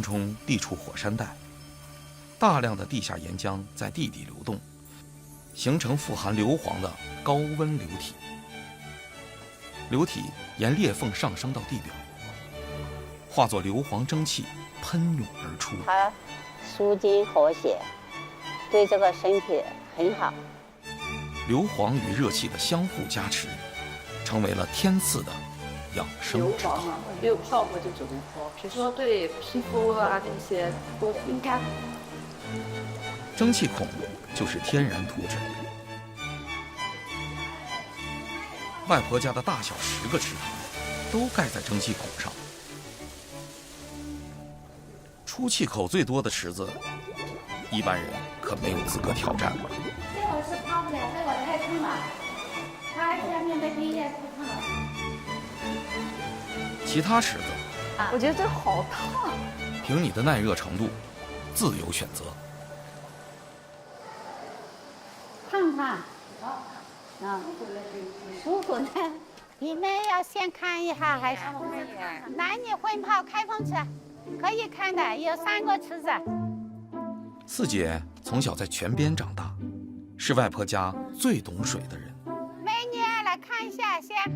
騰冲地處火山帶，大量的地下岩漿在地底流動，形成富含硫磺的高溫流體。流體沿裂縫上升到地表，化作硫磺蒸汽噴湧而出。它舒筋活血，对這個身體很好。硫磺與熱氣的相互加持，成為了天賜的養生之道。也有泡過這種，比如說對皮膚啊那些多敏感。蒸汽孔就是天然塗脂。外婆家的大小10個池塘都蓋在蒸汽孔上。出气口最多的池子，一般人可沒有資格挑戰。這會是泡不了，這會太燙了，它下面的冰液太燙了。其他池子，我覺得這好燙。憑你的耐熱程度，自由選擇。燙燙，舒服的。你們要先看一下，還是男女混泡開放池，可以看的，有3個池子。四姐從小在泉邊長大，是外婆家最懂水的人。美女，来看一下先。